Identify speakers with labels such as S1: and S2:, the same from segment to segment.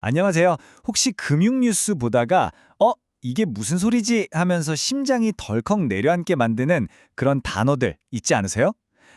S1: 안녕하세요. 혹시 금융 뉴스 보다가 이게 무슨 소리지 하면서 심장이 덜컥 내려앉게 만드는 그런 단어들 있지 않으세요?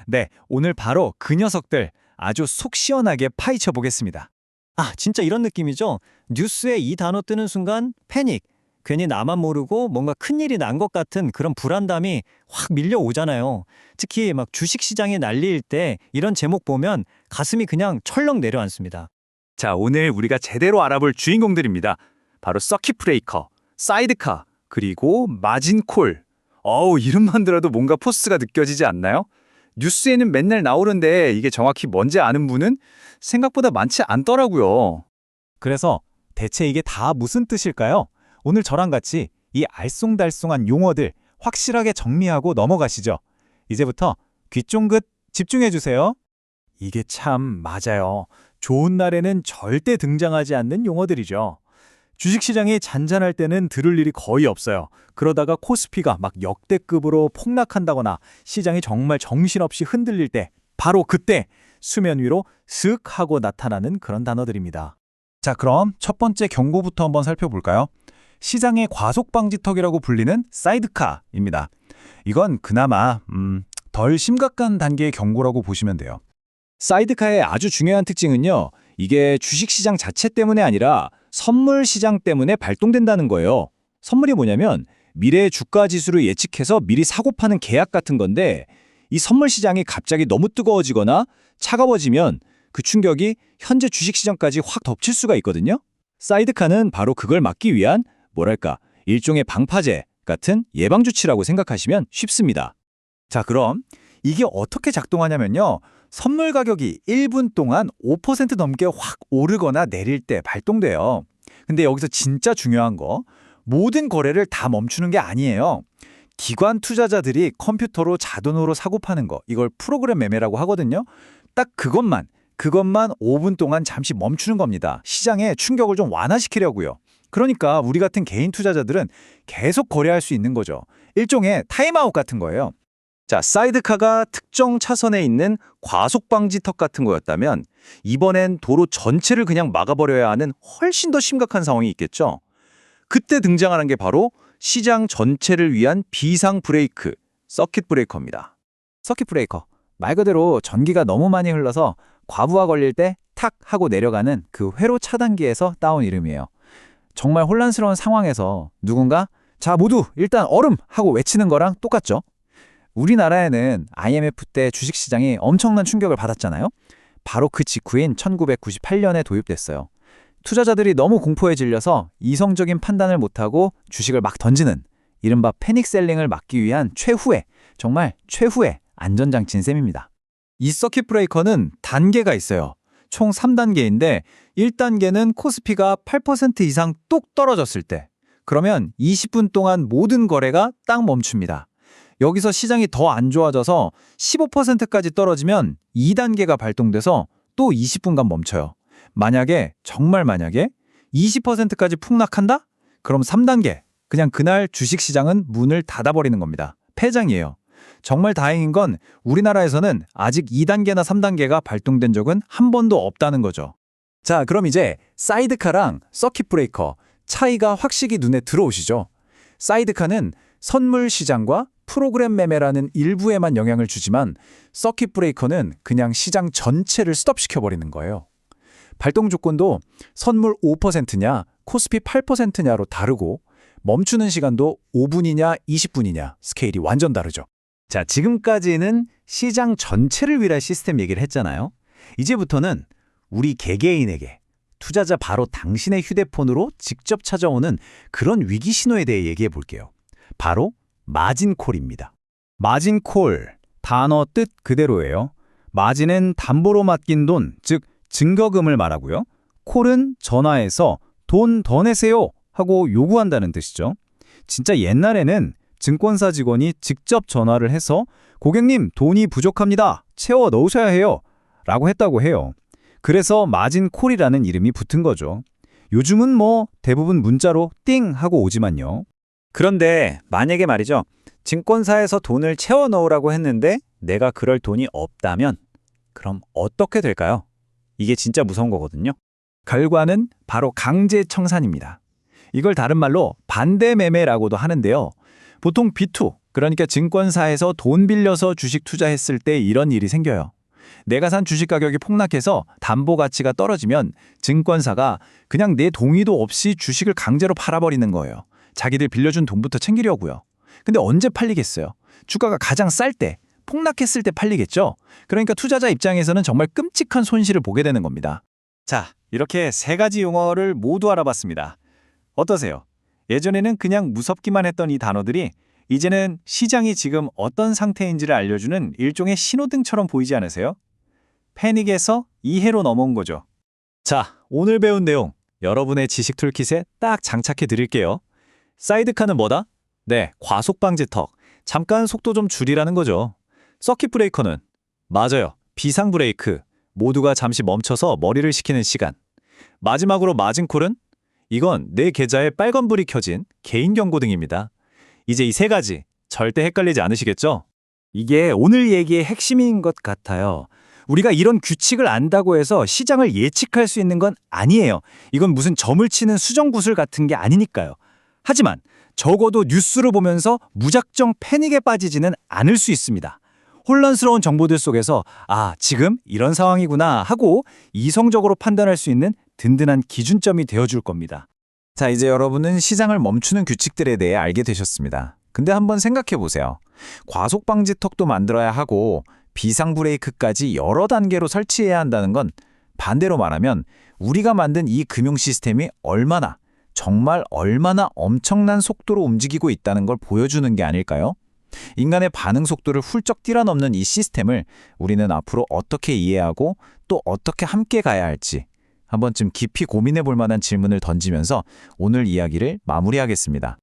S1: 네, 오늘 바로 그 녀석들 아주 속 시원하게 파헤쳐 보겠습니다.
S2: 아, 진짜 이런 느낌이죠? 뉴스에 이 단어 뜨는 순간 패닉. 괜히 나만 모르고 뭔가 큰일이 난 것 같은 그런 불안감이 확 밀려오잖아요. 특히 막 주식시장이 난리일 때 이런 제목 보면 가슴이 그냥 철렁 내려앉습니다.
S1: 자, 오늘 우리가 제대로 알아볼 주인공들입니다. 바로 서킷 브레이커, 사이드카, 그리고 마진콜. 이름만 들어도 뭔가 포스가 느껴지지 않나요? 뉴스에는 맨날 나오는데 이게 정확히 뭔지 아는 분은 생각보다 많지 않더라고요.
S3: 그래서 대체 이게 다 무슨 뜻일까요? 오늘 저랑 같이 이 알쏭달쏭한 용어들 확실하게 정리하고 넘어가시죠. 이제부터 귀 쫑긋 집중해 주세요. 이게 참 맞아요. 좋은 날에는 절대 등장하지 않는 용어들이죠. 주식시장이 잔잔할 때는 들을 일이 거의 없어요. 그러다가 코스피가 막 역대급으로 폭락한다거나 시장이 정말 정신없이 흔들릴 때 바로 그때 수면 위로 슥 하고 나타나는 그런 단어들입니다. 자, 그럼 첫 번째 경고부터 한번 살펴볼까요? 시장의 과속방지턱이라고 불리는 사이드카입니다. 이건 그나마 덜 심각한 단계의 경고라고 보시면 돼요. 사이드카의 아주 중요한 특징은요. 이게 주식시장 자체 때문에 아니라 선물 시장 때문에 발동된다는 거예요. 선물이 뭐냐면 미래의 주가 지수를 예측해서 미리 사고 파는 계약 같은 건데 이 선물 시장이 갑자기 너무 뜨거워지거나 차가워지면 그 충격이 현재 주식시장까지 확 덮칠 수가 있거든요. 사이드카는 바로 그걸 막기 위한 뭐랄까 일종의 방파제 같은 예방조치라고 생각하시면 쉽습니다. 자, 그럼 이게 어떻게 작동하냐면요. 선물 가격이 1분 동안 5% 넘게 확 오르거나 내릴 때 발동돼요. 근데 여기서 진짜 중요한 거, 모든 거래를 다 멈추는 게 아니에요. 기관 투자자들이 컴퓨터로 자동으로 사고 파는 거, 이걸 프로그램 매매라고 하거든요. 딱 그것만 5분 동안 잠시 멈추는 겁니다. 시장의 충격을 좀 완화시키려고요. 그러니까 우리 같은 개인 투자자들은 계속 거래할 수 있는 거죠. 일종의 타임아웃 같은 거예요.
S4: 자, 사이드카가 특정 차선에 있는 과속방지턱 같은 거였다면 이번엔 도로 전체를 그냥 막아버려야 하는 훨씬 더 심각한 상황이 있겠죠. 그때 등장하는 게 바로 시장 전체를 위한 비상 브레이크, 서킷 브레이커입니다.
S3: 서킷 브레이커. 말 그대로 전기가 너무 많이 흘러서 과부하 걸릴 때 탁 하고 내려가는 그 회로 차단기에서 따온 이름이에요. 정말 혼란스러운 상황에서 누군가 자, 모두 일단 얼음! 하고 외치는 거랑 똑같죠. 우리나라에는 IMF 때 주식시장이 엄청난 충격을 받았잖아요. 바로 그 직후인 1998년에 도입됐어요. 투자자들이 너무 공포에 질려서 이성적인 판단을 못하고 주식을 막 던지는 이른바 패닉셀링을 막기 위한 정말 최후의 안전장치인 셈입니다. 이 서킷 브레이커는 단계가 있어요. 총 3단계인데 1단계는 코스피가 8% 이상 뚝 떨어졌을 때, 그러면 20분 동안 모든 거래가 딱 멈춥니다. 여기서 시장이 더 안 좋아져서 15%까지 떨어지면 2단계가 발동돼서 또 20분간 멈춰요. 정말 만약에 20%까지 폭락한다? 그럼 3단계, 그냥 그날 주식시장은 문을 닫아버리는 겁니다. 폐장이에요. 정말 다행인 건 우리나라에서는 아직 2단계나 3단계가 발동된 적은 한 번도 없다는 거죠. 자, 그럼 이제 사이드카랑 서킷 브레이커 차이가 확실히 눈에 들어오시죠? 사이드카는 선물 시장과 프로그램 매매라는 일부에만 영향을 주지만 서킷 브레이커는 그냥 시장 전체를 스톱시켜버리는 거예요. 발동 조건도 선물 5%냐 코스피 8%냐로 다르고 멈추는 시간도 5분이냐 20분이냐 스케일이 완전 다르죠. 자, 지금까지는 시장 전체를 위한 시스템 얘기를 했잖아요. 이제부터는 우리 개개인에게 투자자 바로 당신의 휴대폰으로 직접 찾아오는 그런 위기 신호에 대해 얘기해 볼게요. 바로 마진콜입니다. 마진콜, 단어 뜻 그대로예요. 마진은 담보로 맡긴 돈, 즉 증거금을 말하고요. 콜은 전화해서 돈 더 내세요 하고 요구한다는 뜻이죠. 진짜 옛날에는 증권사 직원이 직접 전화를 해서 고객님 돈이 부족합니다. 채워 넣으셔야 해요. 라고 했다고 해요. 그래서 마진콜이라는 이름이 붙은 거죠. 요즘은 뭐 대부분 문자로 띵 하고 오지만요.
S4: 그런데 만약에 말이죠. 증권사에서 돈을 채워 넣으라고 했는데 내가 그럴 돈이 없다면 그럼 어떻게 될까요? 이게 진짜 무서운 거거든요.
S3: 결과는 바로 강제 청산입니다. 이걸 다른 말로 반대 매매라고도 하는데요. 보통 B2, 그러니까 증권사에서 돈 빌려서 주식 투자했을 때 이런 일이 생겨요. 내가 산 주식 가격이 폭락해서 담보 가치가 떨어지면 증권사가 그냥 내 동의도 없이 주식을 강제로 팔아버리는 거예요. 자기들 빌려준 돈부터 챙기려고요. 근데 언제 팔리겠어요? 주가가 가장 쌀 때, 폭락했을 때 팔리겠죠? 그러니까 투자자 입장에서는 정말 끔찍한 손실을 보게 되는 겁니다.
S2: 자, 이렇게 세 가지 용어를 모두 알아봤습니다. 어떠세요? 예전에는 그냥 무섭기만 했던 이 단어들이 이제는 시장이 지금 어떤 상태인지를 알려주는 일종의 신호등처럼 보이지 않으세요? 패닉에서 이해로 넘어온 거죠. 자, 오늘 배운 내용 여러분의 지식 툴킷에 딱 장착해 드릴게요. 사이드카는 뭐다? 네, 과속 방지 턱. 잠깐 속도 좀 줄이라는 거죠. 서킷 브레이커는? 맞아요. 비상 브레이크. 모두가 잠시 멈춰서 머리를 식히는 시간. 마지막으로 마진콜은? 이건 내 계좌에 빨간불이 켜진 개인 경고등입니다. 이제 이 세 가지 절대 헷갈리지 않으시겠죠?
S1: 이게 오늘 얘기의 핵심인 것 같아요. 우리가 이런 규칙을 안다고 해서 시장을 예측할 수 있는 건 아니에요. 이건 무슨 점을 치는 수정구슬 같은 게 아니니까요. 하지만 적어도 뉴스를 보면서 무작정 패닉에 빠지지는 않을 수 있습니다. 혼란스러운 정보들 속에서 지금 이런 상황이구나 하고 이성적으로 판단할 수 있는 든든한 기준점이 되어줄 겁니다.
S3: 자, 이제 여러분은 시장을 멈추는 규칙들에 대해 알게 되셨습니다. 근데 한번 생각해 보세요. 과속 방지 턱도 만들어야 하고 비상 브레이크까지 여러 단계로 설치해야 한다는 건 반대로 말하면 우리가 만든 이 금융 시스템이 정말 얼마나 엄청난 속도로 움직이고 있다는 걸 보여주는 게 아닐까요? 인간의 반응 속도를 훌쩍 뛰어넘는 이 시스템을 우리는 앞으로 어떻게 이해하고 또 어떻게 함께 가야 할지 한 번쯤 깊이 고민해 볼 만한 질문을 던지면서 오늘 이야기를 마무리하겠습니다.